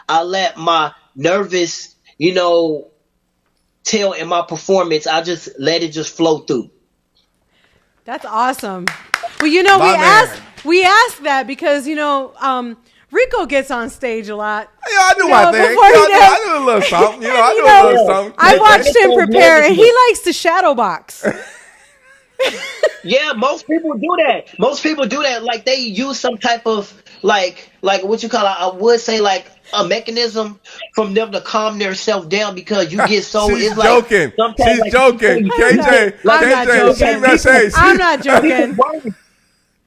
I let my nervous, tell in my performance. I just let it just flow through.
That's awesome. Well, we asked that because Rico gets on stage a lot.
Yeah, I do my thing. I do a little something. I do a little something.
I watched him prepare, and he likes to shadow box.
Yeah, most people do that. Most people do that. Like they use some type of like what you call it, I would say like a mechanism from them to calm themselves down because you get so
She's
it's
joking.
like
She's joking. KJ,
I'm not joking.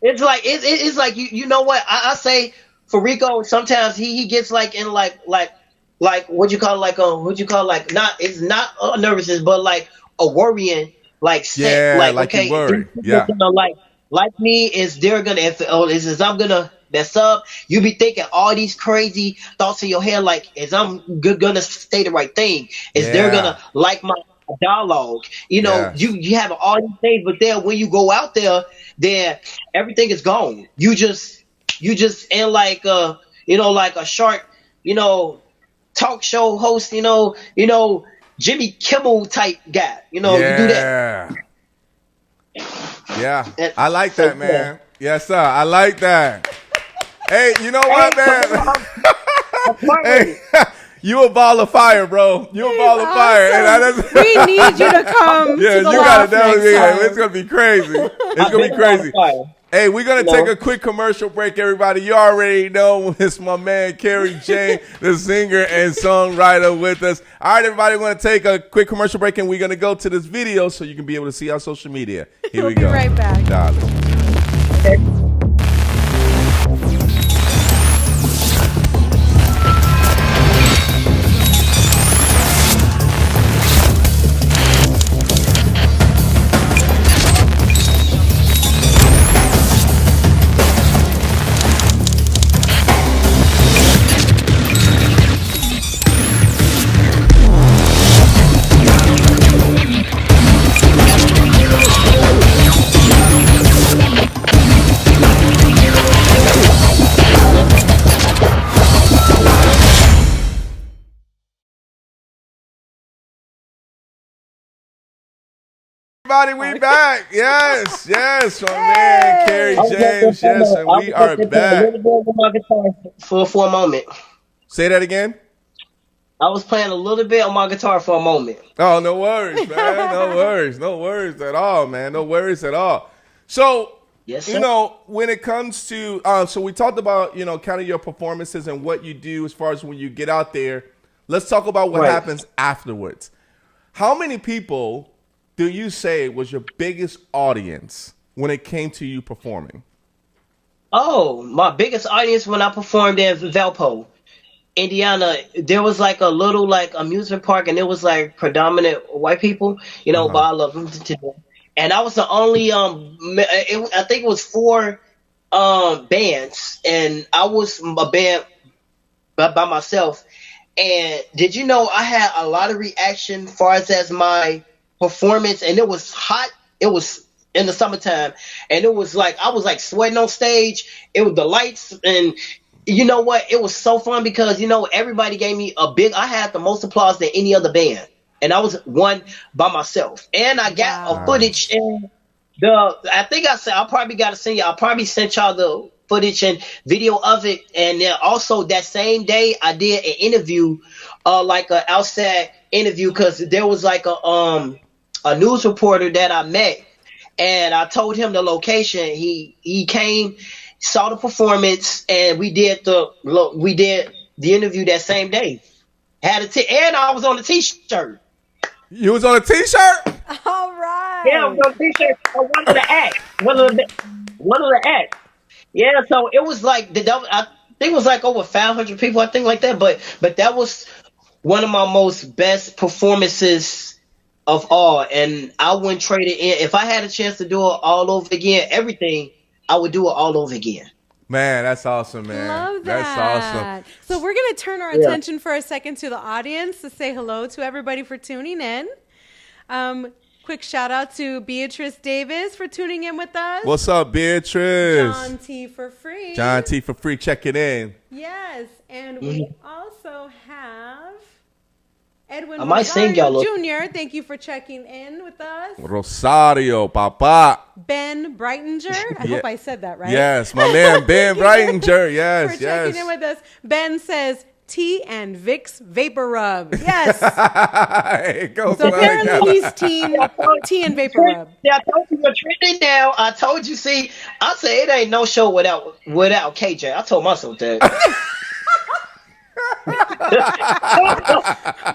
It's like you know what I say for Rico. Sometimes he gets like in like what you call like not it's not a nervousness but like a worrying. Like okay,
you worry. Yeah.
Like me is they're gonna is I'm gonna mess up. You be thinking all these crazy thoughts in your head like is I'm gonna say the right thing? Is they're gonna like my dialogue? You have all these things, but then when you go out there, then everything is gone. You just in like like a shark, talk show host, Jimmy Kimmel type guy, you do that.
Yeah, I like that, man. Yes, sir. I like that. Hey, you know what, man? Hey, you a ball of fire, bro. You a ball of fire. And
we need you to come.
Yeah,
to the
you gotta
definitely.
It's gonna be crazy. It's gonna be crazy. Hey, we're going to take a quick commercial break, everybody. You already know it's my man, Kerry James, the singer and songwriter with us. All right, everybody, we're going to take a quick commercial break, and we're going to go to this video so you can be able to see our social media. Here we go.
We'll be right back.
Darling. Everybody, we back. Yes, my man, Kerry James. Yes, and we are back.
For a moment.
Say that again.
I was playing a little bit on my guitar for a moment.
Oh, no worries, man. No worries at all, man. No worries at all. So,
yes, sir.
when it comes to, so we talked about, kind of your performances and what you do as far as when you get out there. Let's talk about what happens afterwards. How many people do you say was your biggest audience when it came to you performing?
Oh, my biggest audience when I performed in Valpo, Indiana. There was like a little like amusement park, and it was like predominant white people, but I love them to do. And I was the only I think it was 4 bands, and I was a band by myself. And did you know I had a lot of reaction as far as my performance, and it was hot. It was in the summertime, and it was like I was like sweating on stage. It was the lights, and you know what? It was so fun because everybody gave me a big. I had the most applause than any other band, and I was one by myself. And I got a footage and I think I said I probably got to send you. I probably sent y'all the footage and video of it. And then also that same day I did an interview, like an outside interview, because there was like a news reporter that I met, and I told him the location. He came, saw the performance, and we did the interview that same day. And I was on the t-shirt.
You was on a t-shirt?
All right.
Yeah, I was on a t-shirt for one of the acts. One of the acts. Yeah, so it was like I think it was like over 500 people, I think, like that. But that was one of my most best performances of all, and I wouldn't trade it in. If I had a chance to do it all over again, everything, I would do it all over again.
Man, that's awesome, man.
Love that.
That's awesome.
So we're going to turn our attention for a second to the audience to say hello to everybody for tuning in. Quick shout out to Beatrice Davis for tuning in with us.
What's up, Beatrice?
John T for free.
John T for free, checking in.
Yes, and we also have Edwin
I might sing y'all
Jr. Thank you for checking in with us.
Rosario, papa.
Ben Breitinger. I hope I said that right.
Yes, my man Ben Breitinger. Yes,
for checking in with us. Ben says Tea and Vicks Vapor Rub. Yes. So apparently he's Tea and Vapor Rub.
Yeah, I told you you're trending now. I told you. See, I said it ain't no show without KJ. I told myself that.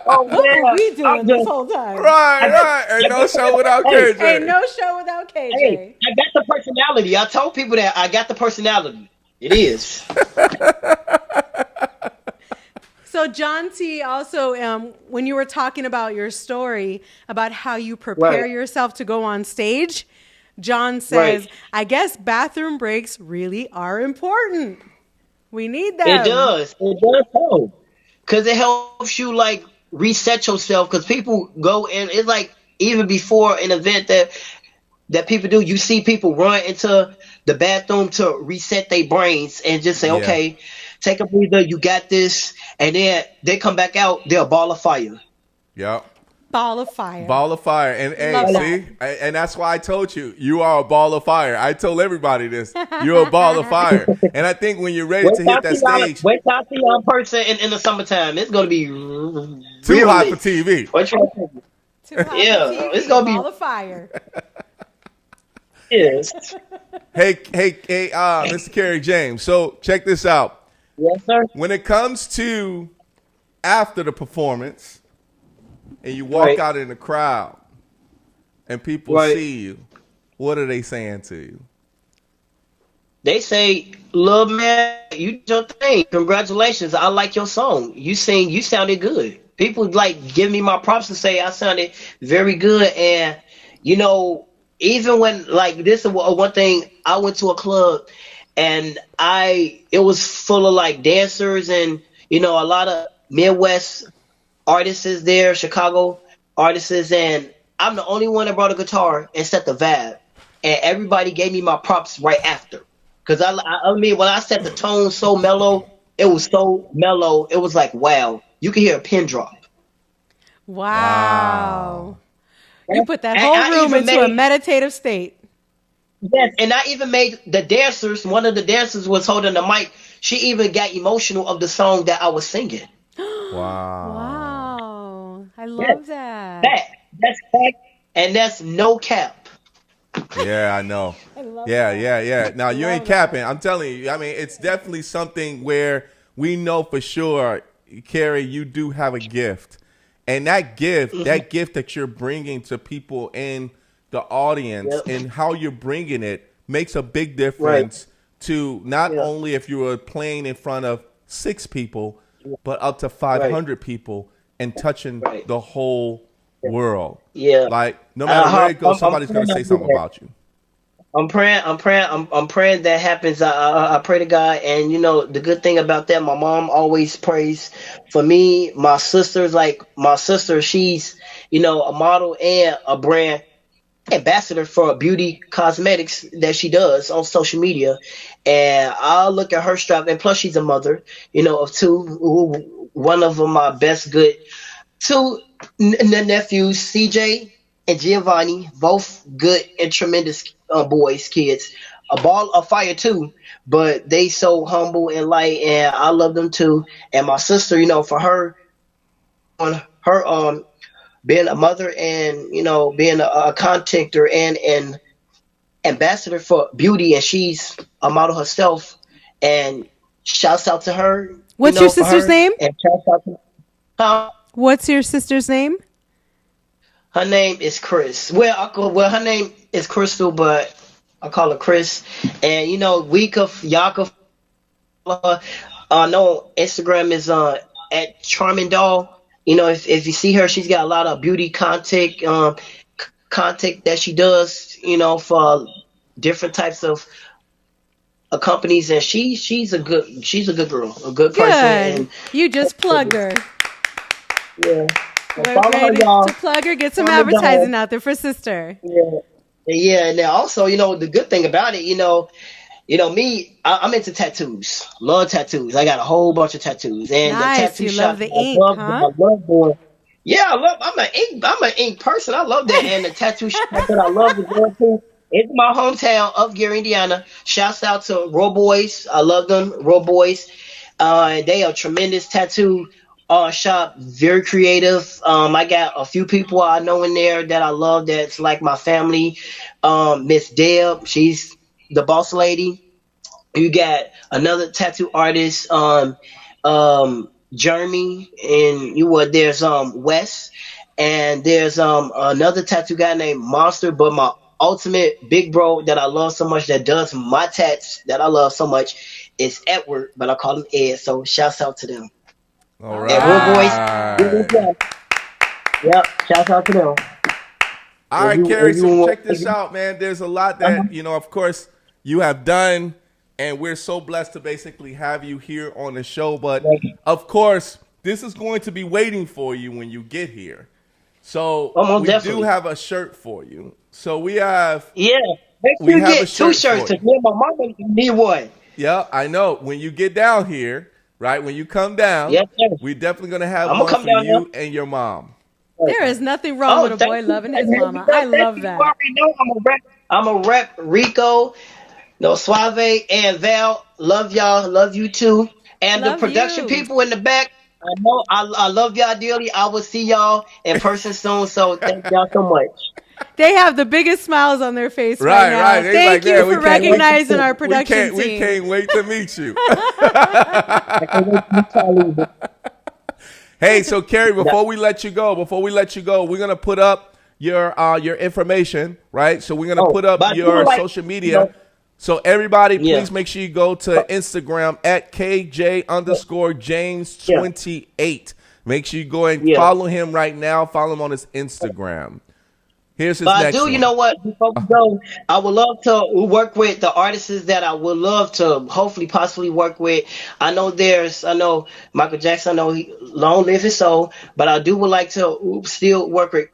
What were we doing this whole time?
Right. Ain't no show without KJ.
Ain't no show without KJ.
Hey, I got the personality. I told people that I got the personality. It is.
So John T, also, when you were talking about your story about how you prepare yourself to go on stage, John says, I guess bathroom breaks really are important. We need them.
It does help. Because it helps you, like, reset yourself. Because people go in, it's like, even before an event that people do, you see people run into the bathroom to reset their brains and just say, okay, take a breather, you got this. And then they come back out, they're a ball of fire.
Yep.
Ball of fire.
Ball of fire. And see, and that's why I told you, you are a ball of fire. I told everybody this. You're a ball of fire. And I think when you're ready to hit that stage.
Wait till I see y'all in person in the summertime. It's going to be
too hot for TV.
What you
too hot for TV.
It's going to be
ball of fire.
Yes.
Hey, Mr. Kerry James. So check this out.
Yes, sir.
When it comes to after the performance, and you walk out in the crowd, and people see you, what are they saying to you?
They say, "Lil man, you did your thing. Congratulations. I like your song. You sounded good." People like give me my props and say I sounded very good. And even when like this is one thing, I went to a club and it was full of like dancers and a lot of Midwest artists is there, Chicago artists, and I'm the only one that brought a guitar and set the vibe. And everybody gave me my props right after. Because I mean, when I set the tone so mellow, it was so mellow. It was like, wow, you can hear a pin drop.
Wow. You put that whole room into a meditative state.
Yes, and I even made the dancers, one of the dancers was holding the mic. She even got emotional of the song that I was singing.
Wow. I love that.
That's fact, and that's no cap.
Yeah, I know.
I love
Yeah. Now, you ain't capping. I'm telling you. I mean, it's definitely something where we know for sure, Kerry, you do have a gift. And that gift, that you're bringing to people in the audience and how you're bringing it makes a big difference to not only if you were playing in front of 6 people, but up to 500 people and touching the whole world. Yeah. Like, no matter where it goes, somebody's going to say something about you.
I'm praying that happens. I pray to God. And, the good thing about that, my mom always prays for me. My sister, she's, a model and a brand ambassador for beauty cosmetics that she does on social media. And I'll look at her strap, and plus she's a mother, of two. One of them my best good two nephews, CJ and Giovanni, both good and tremendous boys, kids. A ball of fire too, but they so humble and light, and I love them too. And my sister, for her on her being a mother and being a contactor and an ambassador for beauty, and she's a model herself. And shouts out to her.
What's your sister's name?
And shouts out to
What's your sister's name?
Her name is Chris. Her name is Crystal, but I call her Chris. And y'all could follow her. No, Instagram is at Charming Doll. If you see her, she's got a lot of beauty content that she does, for different types of companies, and she's a good girl, a good person. And
you just plugged her.
Yeah.
We're ready to plug her, get some advertising out there for sister.
Yeah, and then also, the good thing about it, me, I'm into tattoos. Love tattoos. I got a whole bunch of tattoos. And
nice.
The tattoo
you
shop,
love the ink, huh?
I love doing. Yeah, I'm an ink person. I love that. And the tattoo shop that I love to go to is my hometown of Gary, Indiana. Shouts out to Raw Boys. I love them, Raw Boys. They are tremendous tattoo shop, very creative. I got a few people I know in there that I love that's like my family. Miss Deb, she's the boss lady. You got another tattoo artist, Jeremy, and there's Wes, and there's another tattoo guy named Monster. But my ultimate big bro that I love so much, that does my tats that I love so much, is Edward, but I call him Ed. So shouts out to them.
All right.
Boys. Yep, shouts out to them.
All right, Kerry, so check this out, man. There's a lot that, of course, you have done, and we're so blessed to basically have you here on the show. But, of course, this is going to be waiting for you when you get here. So we do have a shirt for you. So we have
make sure you get two shirts. Me and my mama need one.
Yeah, I know. When you get down here, right, when you come down, we're definitely going to have one for you and your mom.
There is nothing wrong with a boy loving his mama. I love that.
I'm a rep Rico, Suave, and Val. Love y'all. Love you too. And the production people in the back, I know I love y'all dearly. I will see y'all in person soon. So thank y'all so much.
They have the biggest smiles on their face right now. Right. Thank you for recognizing our production team.
We can't wait to meet you. Hey, so Kerry, before we let you go, we're gonna put up your information, right? So we're gonna put up your social media. So everybody, please make sure you go to Instagram at KJ_James28. Make sure you go and follow him right now. Follow him on his Instagram. Here's his next one.
You know what? Before we go, I would love to work with the artists that I would love to hopefully possibly work with. I know Michael Jackson, I know he long live his soul, but I would like to still work with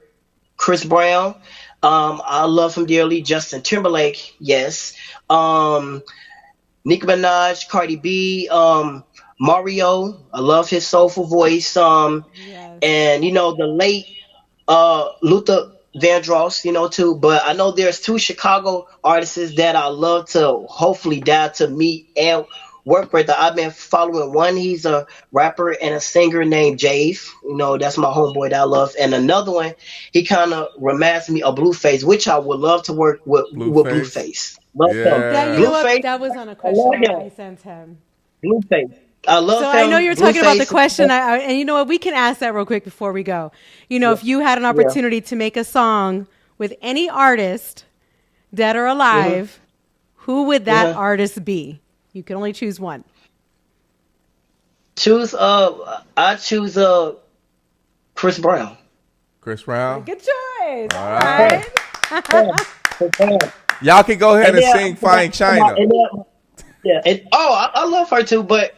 Chris Brown. I love him dearly. Justin Timberlake, yes. Nicki Minaj, Cardi B, Mario, I love his soulful voice. And the late Luther Vandross, too. But I know there's two Chicago artists that I love to hopefully to meet and work with. I've been following one. He's a rapper and a singer named Jave. That's my homeboy that I love. And another one, he kind of reminds me of Blueface, which I would love to work with Blueface.
Blueface. That was on a question I sent him.
Blueface. I love him.
I know you're talking about the question, and you know what? We can ask that real quick before we go. If you had an opportunity to make a song with any artist, dead or alive, who would that artist be? You can only choose one.
I choose Chris Brown.
Chris Brown.
Good choice.
All right. Y'all can go ahead and sing "Fine China."
I love her too, but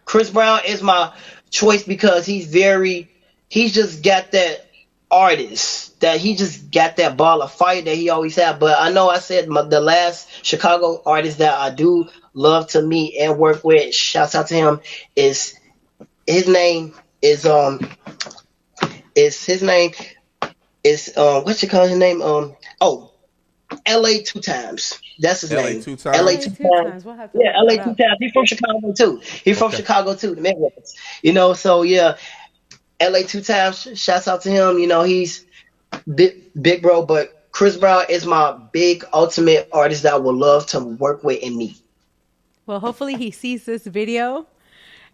Chris Brown is my choice because he's just got that artist that he just got that ball of fire that he always had. But I know I said the last Chicago artist that I do love to meet and work with, shouts out to him, is his name is what you call his name? LA Two Times. That's his name.
Two Times.
LA Two Times.
We'll have to
Yeah,
look
LA
that
Two
up.
Times. He's from Chicago too. He's from Chicago too, the Midwest. So yeah, LA Two Times. Shouts out to him. He's big bro. But Chris Brown is my big ultimate artist that I would love to work with and meet.
Well, hopefully he sees this video.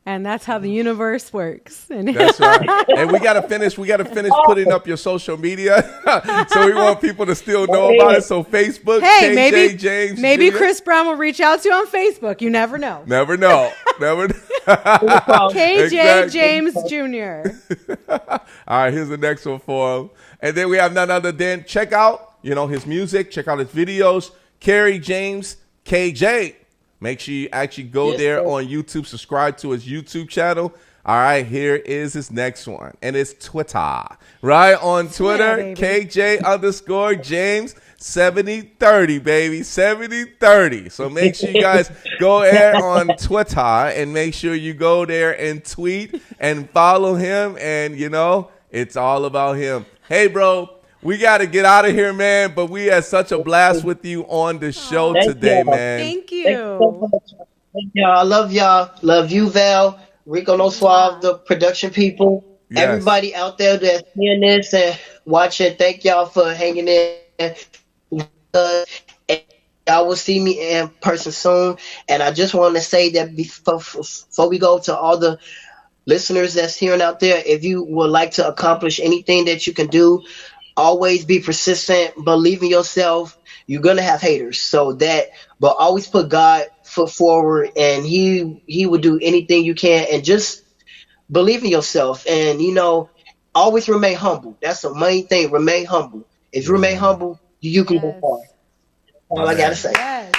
And that's how the universe works.
That's right. And we gotta finish putting up your social media. So we want people to still know about it. So Facebook,
hey,
KJ James.
Maybe
Jr.
Chris Brown will reach out to you on Facebook. You never know.
Never know.
KJ
Exactly.
James Jr.
All right, here's the next one for him. And then we have none other than check out, his music, check out his videos. Kerry James KJ. Make sure you actually go there on YouTube, subscribe to his YouTube channel. All right, here is his next one. And it's Twitter. Right on Twitter, KJ James 7030, baby. 7030. So make sure you guys go there on Twitter and make sure you go there and tweet and follow him. And, it's all about him. Hey, bro. We got to get out of here, man, but we had such a blast with you on the show today, man.
Thank you.
Thank y'all. I love y'all. Love you, Val. Rico No Suave, the production people.
Yes.
Everybody out there that's seeing this and watching, thank y'all for hanging in. And y'all will see me in person soon. And I just want to say that before we go to all the listeners that's hearing out there, if you would like to accomplish anything that you can do, always be persistent, believe in yourself. You're gonna have haters, but always put God foot forward, and He will do anything you can, and just believe in yourself, and always remain humble. That's the main thing. Remain humble. If you remain humble, you can go far. That's all I gotta say.
Yes.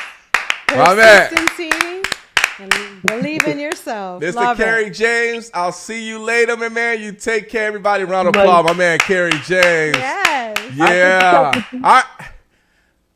My man.
Consistency and believe in yourself.
Mr.
Love
Kerry
it.
James, I'll see you later, my man. You take care, everybody. Round of applause, my man, Kerry James.
Yes.
Yeah. All right.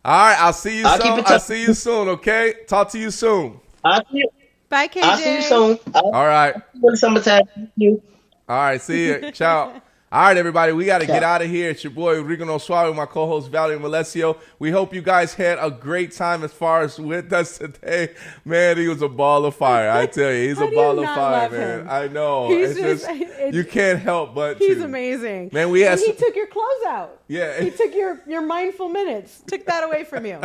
I'll see you soon. I'll see you soon, okay? Talk to you soon.
I'll see you.
Bye, KJ.
I'll see you soon.
All right.
In the summertime. Thank you.
All right. See you. Ciao. All right, everybody, we got to get out of here. It's your boy, Rico No Suave, with my co-host, Valerie Malesio. We hope you guys had a great time as far as with us today. Man, he was a ball of fire. I tell you, he's a ball of fire, man. I know. You can't help but
He's amazing.
Man,
and he took your clothes out.
Yeah.
He took your mindful minutes, took that away from you.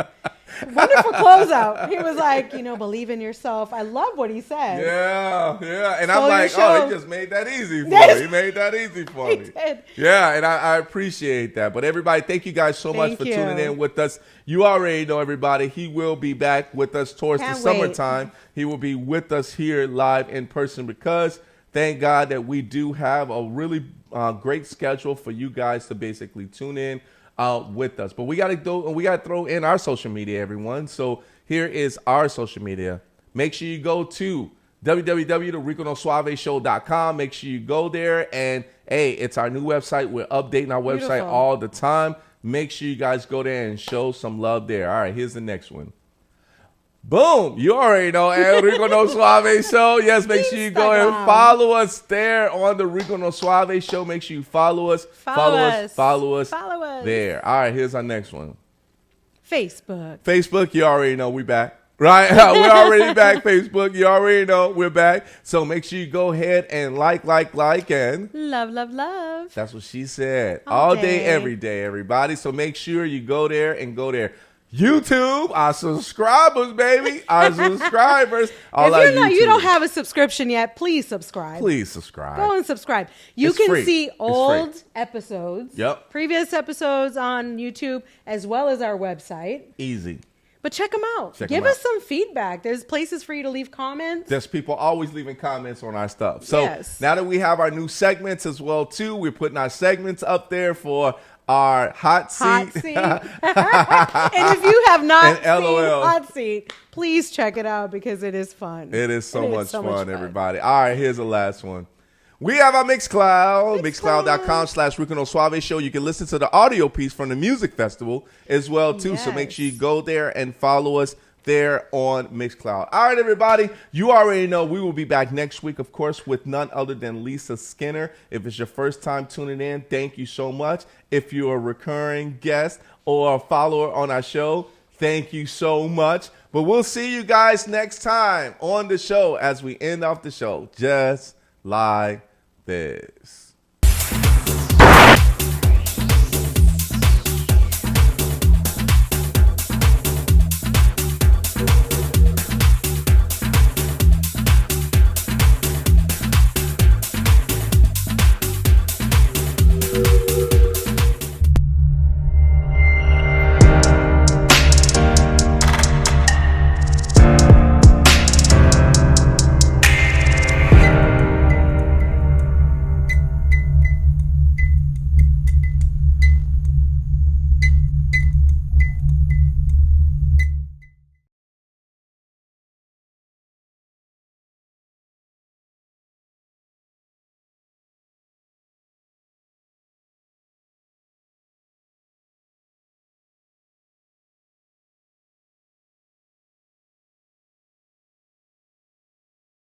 Wonderful closeout. He was like, believe in yourself. I love what he said.
Yeah. And I'm like, he just made that easy for me. He made that easy for me.
Did.
Yeah, and I appreciate that. But everybody, thank you guys so much for tuning in with us. You already know, everybody, he will be back with us towards the summertime. He will be with us here live in person because thank God that we do have a really great schedule for you guys to basically tune in with us. But we got to throw in our social media, everyone. So here is our social media. Make sure you go to www.riconosuaveshow.com. Make sure you go there, and hey, it's our new website. We're updating our website all the time. Make sure you guys go there and show some love there. All right, here's the next one. Boom! You already know, Rico No Suave Show. Yes, make sure you go and follow us there on the Rico No Suave Show. Make sure you follow us. Follow us there. All right, here's our next one. Facebook, you already know we back. Right? We're already back, Facebook. You already know we're back. So make sure you go ahead and like, and
love.
That's what she said. All day, every day, everybody. So make sure you go there. YouTube, our subscribers, baby. Our subscribers.
If you don't have a subscription yet, please subscribe.
Go
and subscribe. You can see old episodes, previous episodes on YouTube, as well as our website.
Easy.
But check them out. Give us some feedback. There's places for you to leave comments.
There's people always leaving comments on our stuff. So now that we have our new segments as well, too, we're putting our segments up there for our hot seat.
And if you have not seen Hot Seat, please check it out because it is fun.
It is so much fun, everybody. All right, here's the last one. We have our Mixcloud, mixcloud.com/Rico Suave Show. You can listen to the audio piece from the music festival as well, too. Yes. So make sure you go there and follow us there on Mixcloud. All right, everybody. You already know we will be back next week, of course, with none other than Lisa Skinner. If it's your first time tuning in, thank you so much. If you're a recurring guest or a follower on our show, thank you so much. But we'll see you guys next time on the show as we end off the show just like this.